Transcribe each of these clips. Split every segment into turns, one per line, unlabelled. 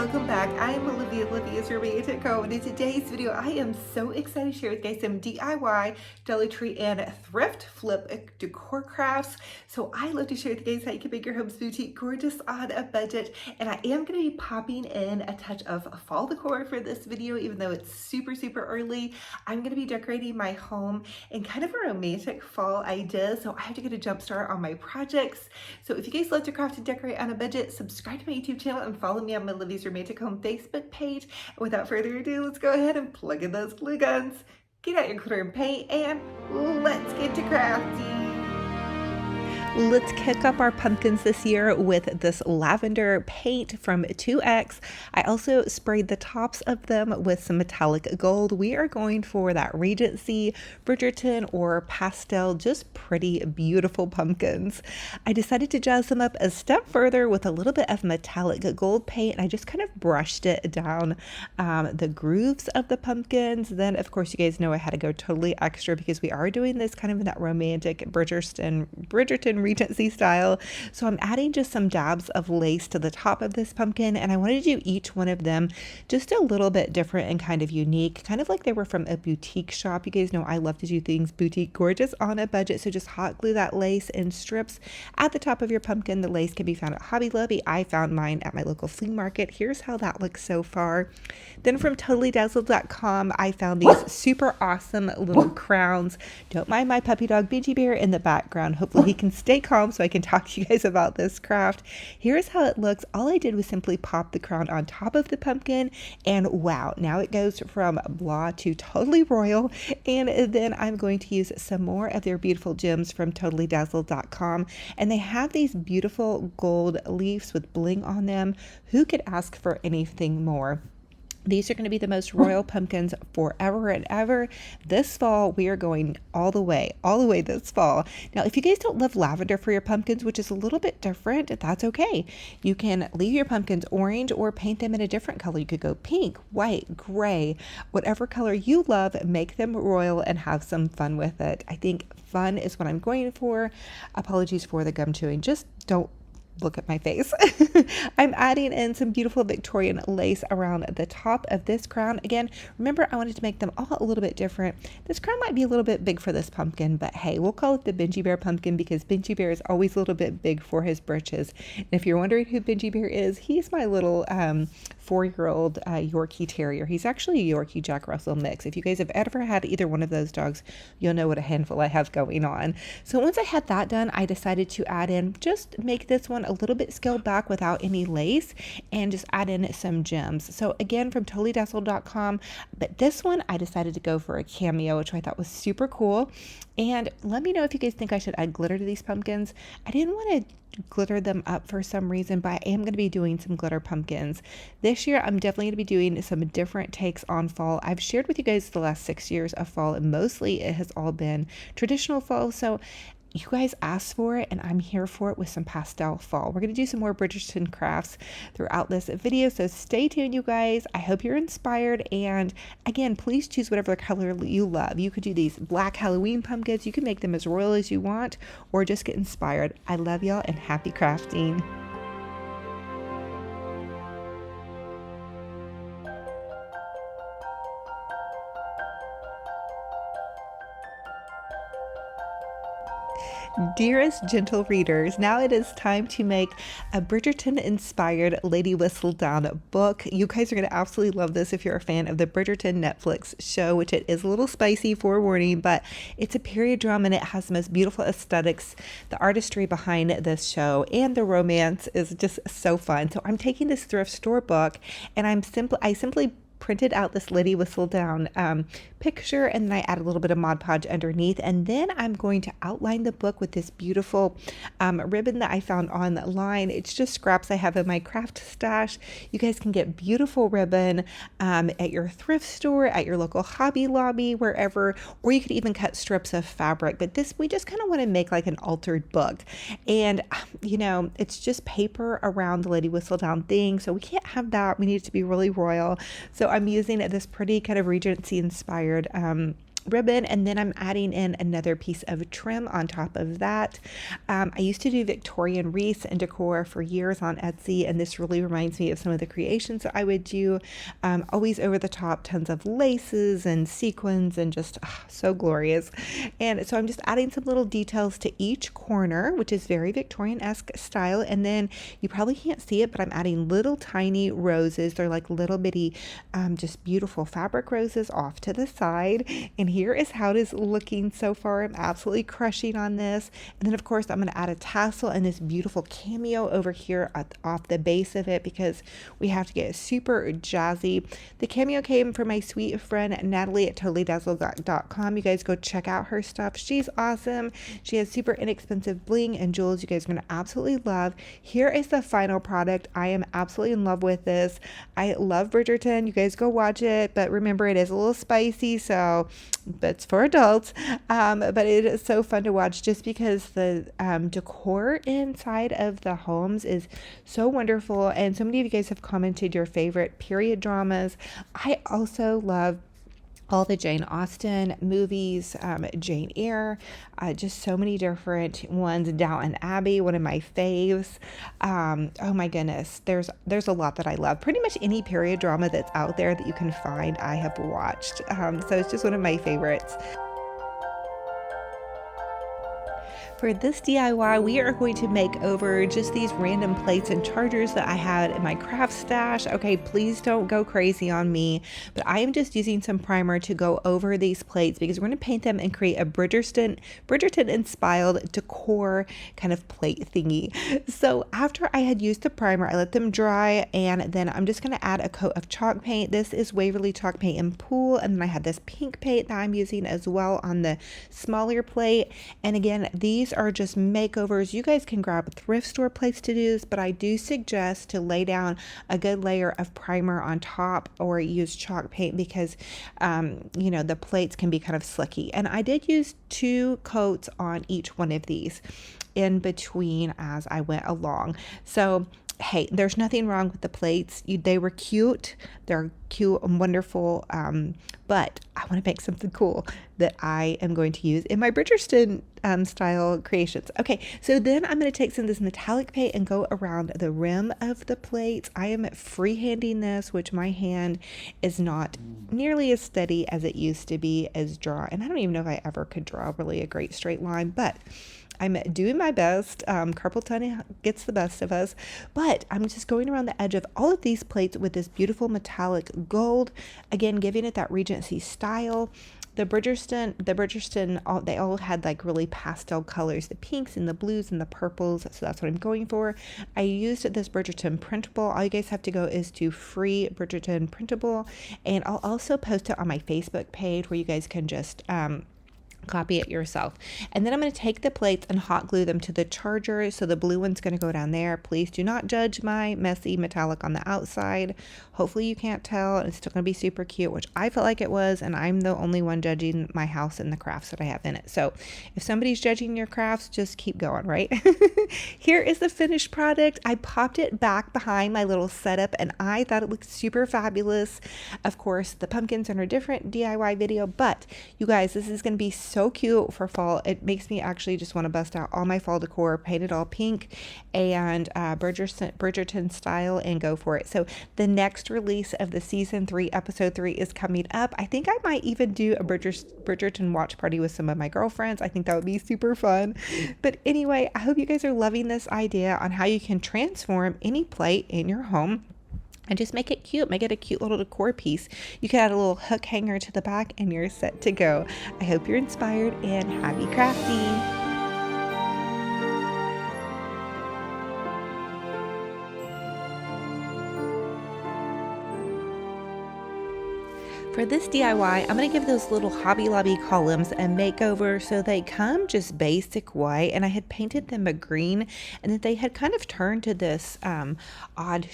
welcome back. I am Olivia, Olivia's Romantic Home, and in today's video, I am so excited to share with you guys some DIY, Dollar Tree, and thrift flip decor crafts. So I love to share with you guys how you can make your home's boutique gorgeous on a budget, and I am going to be popping in a touch of fall decor for this video, even though it's super early. I'm going to be decorating my home in kind of a romantic fall idea, so I have to get a jump start on my projects. So if you guys love to craft and decorate on a budget, subscribe to my YouTube channel and follow me on my Olivia's Romantic Home Facebook page. And without further ado, let's go ahead and plug in those glue guns, get out your glitter and paint, and let's get to crafting. Let's kick up our pumpkins this year with this lavender paint from 2X. I also sprayed the tops of them with some metallic gold. We are going for that Regency, Bridgerton, or pastel, just pretty beautiful pumpkins. I decided to jazz them up a step further with a little bit of metallic gold paint, and I just kind of brushed it down the grooves of the pumpkins. Then, of course, you guys know I had to go totally extra because we are doing this kind of in that romantic Bridgerton Regency style. So I'm adding just some dabs of lace to the top of this pumpkin, and I wanted to do each one of them just a little bit different and kind of unique, kind of like they were from a boutique shop. You guys know I love to do things boutique gorgeous on a budget, so just hot glue that lace in strips at the top of your pumpkin. The lace can be found at Hobby Lobby. I found mine at my local flea market. Here's how that looks so far. Then from totallydazzled.com, I found these super awesome little crowns. Don't mind my puppy dog Benji Bear in the background. Hopefully he can stay calm so I can talk to you guys about this craft. Here's how it looks. All I did was simply pop the crown on top of the pumpkin, and wow, now it goes from blah to totally royal. And then I'm going to use some more of their beautiful gems from totallydazzled.com, and they have these beautiful gold leaves with bling on them. Who could ask for anything more? These are going to be the most royal pumpkins forever and ever. This fall, we are going all the way this fall. Now, if you guys don't love lavender for your pumpkins, which is a little bit different, that's okay. You can leave your pumpkins orange or paint them in a different color. You could go pink, white, gray, whatever color you love, make them royal and have some fun with it. I think fun is what I'm going for. Apologies for the gum chewing. Just don't look at my face. I'm adding in some beautiful Victorian lace around the top of this crown. Again, remember, I wanted to make them all a little bit different. This crown might be a little bit big for this pumpkin, but hey, we'll call it the Benji Bear pumpkin because Benji Bear is always a little bit big for his britches. And if you're wondering who Benji Bear is, he's my little 4-year-old Yorkie Terrier. He's actually a Yorkie Jack Russell mix. If you guys have ever had either one of those dogs, you'll know what a handful I have going on. So once I had that done, I decided to add in, just make this one a little bit scaled back without any lace, and just add in some gems. So again, from totallydazzled.com, but this one I decided to go for a cameo, which I thought was super cool. And let me know if you guys think I should add glitter to these pumpkins. I didn't want to glitter them up for some reason, but I am going to be doing some glitter pumpkins this year. I'm definitely going to be doing some different takes on fall. I've shared with you guys the last 6 years of fall, and mostly it has all been traditional fall. So you guys asked for it, and I'm here for it with some pastel fall. We're going to do some more Bridgerton crafts throughout this video, so stay tuned, you guys. I hope you're inspired, and again, please choose whatever color you love. You could do these black Halloween pumpkins. You can make them as royal as you want, or just get inspired. I love y'all, and happy crafting. Dearest gentle readers, now it is time to make a Bridgerton-inspired Lady Whistledown book. You guys are going to absolutely love this if you're a fan of the Bridgerton Netflix show, which it is a little spicy, forewarning, but it's a period drama and it has the most beautiful aesthetics. The artistry behind this show and the romance is just so fun. So I'm taking this thrift store book, and I simply printed out this Lady Whistledown picture, and then I add a little bit of Mod Podge underneath, and then I'm going to outline the book with this beautiful ribbon that I found online. It's just scraps I have in my craft stash. You guys can get beautiful ribbon at your thrift store, at your local Hobby Lobby, wherever, or you could even cut strips of fabric. But this, we just kind of want to make like an altered book, and you know, it's just paper around the Lady Whistledown thing, so we can't have that. We need it to be really royal. So I'm using this pretty kind of Regency inspired ribbon, and then I'm adding in another piece of trim on top of that. I used to do Victorian wreaths and decor for years on Etsy, and this really reminds me of some of the creations that I would do. Always over the top, tons of laces and sequins, and just so glorious. And so I'm just adding some little details to each corner, which is very Victorian-esque style. And then you probably can't see it, but I'm adding little tiny roses. They're like little bitty, just beautiful fabric roses off to the side. And here is how it is looking so far. I'm absolutely crushing on this. And then of course I'm going to add a tassel and this beautiful cameo over here off the base of it, because we have to get super jazzy. The cameo came from my sweet friend Natalie at totallydazzle.com. You guys go check out her stuff. She's awesome. She has super inexpensive bling and jewels you guys are going to absolutely love. Here is the final product. I am absolutely in love with this. I love Bridgerton. You guys go watch it, but remember it is a little spicy, so but it's for adults. But it is so fun to watch just because the decor inside of the homes is so wonderful. And so many of you guys have commented your favorite period dramas. I also love all the Jane Austen movies, Jane Eyre, just so many different ones. Downton Abbey, one of my faves. Oh my goodness, there's a lot that I love. Pretty much any period drama that's out there that you can find, I have watched. So it's just one of my favorites. For this DIY, we are going to make over just these random plates and chargers that I had in my craft stash. Okay, please don't go crazy on me, but I am just using some primer to go over these plates because we're going to paint them and create a Bridgerton inspired decor kind of plate thingy. So after I had used the primer, I let them dry, and then I'm just going to add a coat of chalk paint. This is Waverly Chalk Paint in Pool, and then I had this pink paint that I'm using as well on the smaller plate. And again, these are just makeovers. You guys can grab thrift store plates to do this, but I do suggest to lay down a good layer of primer on top or use chalk paint because you know, the plates can be kind of slicky. And I did use 2 coats on each one of these in between as I went along. So hey, there's nothing wrong with the plates. They were cute. They're cute and wonderful. But I want to make something cool that I am going to use in my Bridgerton style creations. Okay, so then I'm going to take some of this metallic paint and go around the rim of the plates. I am freehanding this, which my hand is not nearly as steady as it used to be as draw. And I don't even know if I ever could draw really a great straight line, but I'm doing my best. Carpal tunnel gets the best of us, but I'm just going around the edge of all of these plates with this beautiful metallic gold, again, giving it that Regency style. The Bridgerton, they all had like really pastel colors, the pinks and the blues and the purples. So that's what I'm going for. I used this Bridgerton printable. All you guys have to go is to free Bridgerton printable. And I'll also post it on my Facebook page where you guys can just, copy it yourself. And then I'm going to take the plates and hot glue them to the charger. So the blue one's going to go down there. Please do not judge my messy metallic on the outside. Hopefully you can't tell. It's still going to be super cute, which I felt like it was. And I'm the only one judging my house and the crafts that I have in it. So if somebody's judging your crafts, just keep going, right? Here is the finished product. I popped it back behind my little setup and I thought it looked super fabulous. Of course, the pumpkins are in a different DIY video, but you guys, this is going to be so cute for fall. It makes me actually just want to bust out all my fall decor, paint it all pink and Bridgerton style and go for it. So the next release of the season 3, episode 3 is coming up. I think I might even do a Bridgerton watch party with some of my girlfriends. I think that would be super fun. But anyway, I hope you guys are loving this idea on how you can transform any plate in your home and just make it cute, make it a cute little decor piece. You can add a little hook hanger to the back and you're set to go. I hope you're inspired and happy crafting. For this DIY, I'm going to give those little Hobby Lobby columns a makeover so they come just basic white, and I had painted them a green and that they had kind of turned to this odd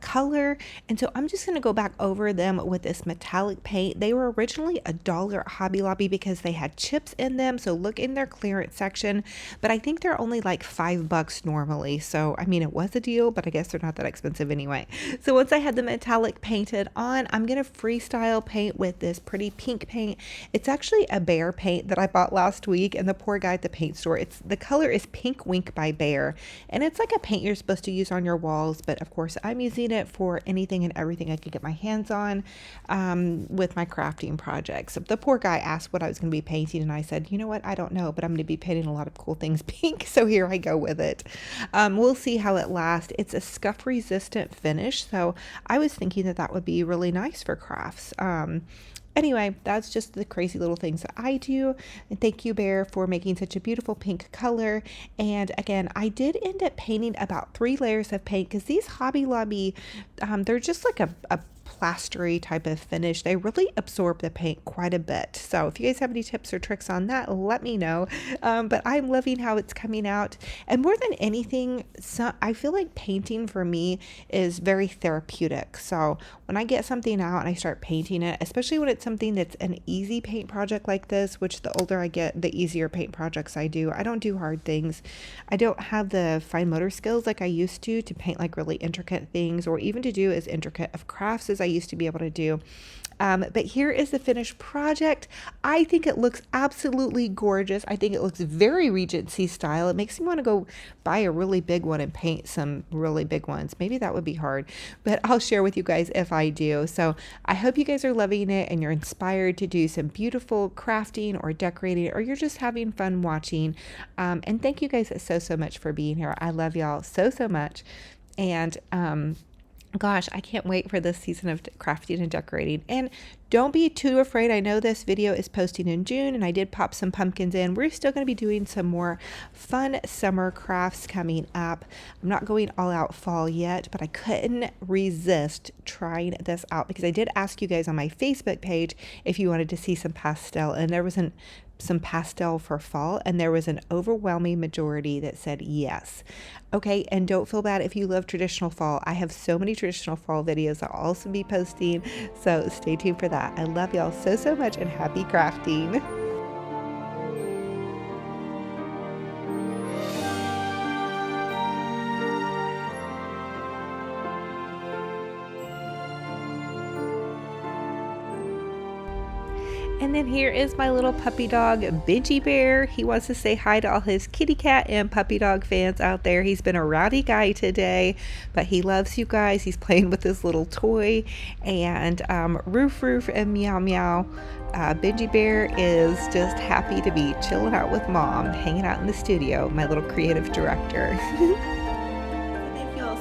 color, and so I'm just going to go back over them with this metallic paint. They were originally $1 at Hobby Lobby because they had chips in them, so look in their clearance section, but I think they're only like $5 normally, so I mean it was a deal, but I guess they're not that expensive anyway. So once I had the metallic painted on, I'm going to freestyle paint paint with this pretty pink paint. It's actually a Bear paint that I bought last week, and the poor guy at the paint store, the color is Pink Wink by Bear, and it's like a paint you're supposed to use on your walls, but of course I'm using it for anything and everything I could get my hands on with my crafting projects. So the poor guy asked what I was going to be painting, and I said, you know what, I don't know, but I'm going to be painting a lot of cool things pink, so here I go with it. We'll see how it lasts. It's a scuff resistant finish, so I was thinking that that would be really nice for crafts. Anyway, that's just the crazy little things that I do. And thank you, Bear, for making such a beautiful pink color. And again, I did end up painting about 3 layers of paint because these Hobby Lobby, they're just like a plastery type of finish. They really absorb the paint quite a bit. So if you guys have any tips or tricks on that, let me know. But I'm loving how it's coming out. And more than anything, I feel like painting for me is very therapeutic. So when I get something out and I start painting it, especially when it's something that's an easy paint project like this, which the older I get, the easier paint projects I do. I don't do hard things. I don't have the fine motor skills like I used to paint like really intricate things, or even to do as intricate of crafts as I used to be able to do. But here is the finished project. I think it looks absolutely gorgeous. I think it looks very Regency style. It makes me want to go buy a really big one and paint some really big ones. Maybe that would be hard, but I'll share with you guys if I do. So I hope you guys are loving it and you're inspired to do some beautiful crafting or decorating, or you're just having fun watching. And thank you guys so much for being here. I love y'all so much. And gosh, I can't wait for this season of crafting and decorating. And don't be too afraid. I know this video is posting in June, and I did pop some pumpkins in. We're still going to be doing some more fun summer crafts coming up. I'm not going all out fall yet, but I couldn't resist trying this out because I did ask you guys on my Facebook page if you wanted to see some pastel, and there wasn't some pastel for fall, and there was an overwhelming majority that said yes. Okay, and don't feel bad if you love traditional fall. I have so many traditional fall videos I'll also be posting, so stay tuned for that. I love y'all so much, and happy crafting. And then here is my little puppy dog, Benji Bear. He wants to say hi to all his kitty cat and puppy dog fans out there. He's been a rowdy guy today, but he loves you guys. He's playing with this little toy. And Roof and Meow Meow. Benji Bear is just happy to be chilling out with Mom, hanging out in the studio, my little creative director.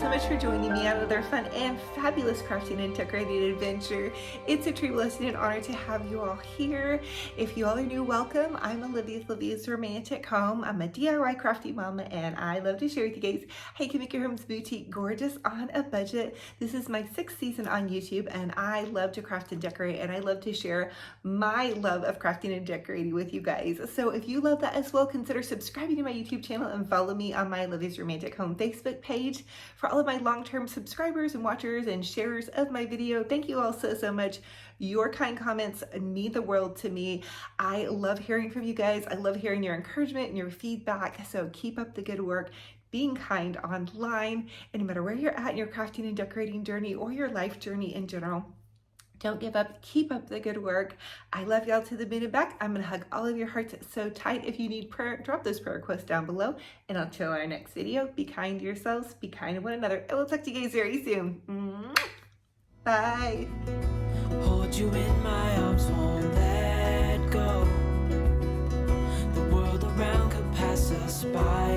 So much for joining me on another fun and fabulous crafting and decorating adventure. It's a true blessing and honor to have you all here. If you all are new, welcome. I'm Olivia, Olivia's Romantic Home. I'm a DIY crafty mama, and I love to share with you guys how you can make your home's boutique gorgeous on a budget. This is my 6th season on YouTube, and I love to craft and decorate, and I love to share my love of crafting and decorating with you guys. So if you love that as well, consider subscribing to my YouTube channel and follow me on my Olivia's Romantic Home Facebook page. For all of my long-term subscribers and watchers and sharers of my video, thank you all so much. Your kind comments mean the world to me. I love hearing from you guys. I love hearing your encouragement and your feedback. So keep up the good work, being kind online, and no matter where you're at in your crafting and decorating journey or your life journey in general, don't give up. Keep up the good work. I love y'all to the moon and back. I'm going to hug all of your hearts so tight. If you need prayer, drop those prayer requests down below, and I'll chill our next video. Be kind to yourselves. Be kind to one another. I will talk to you guys very soon. Bye.
Hold you in my arms, won't let go. The world around could pass us by.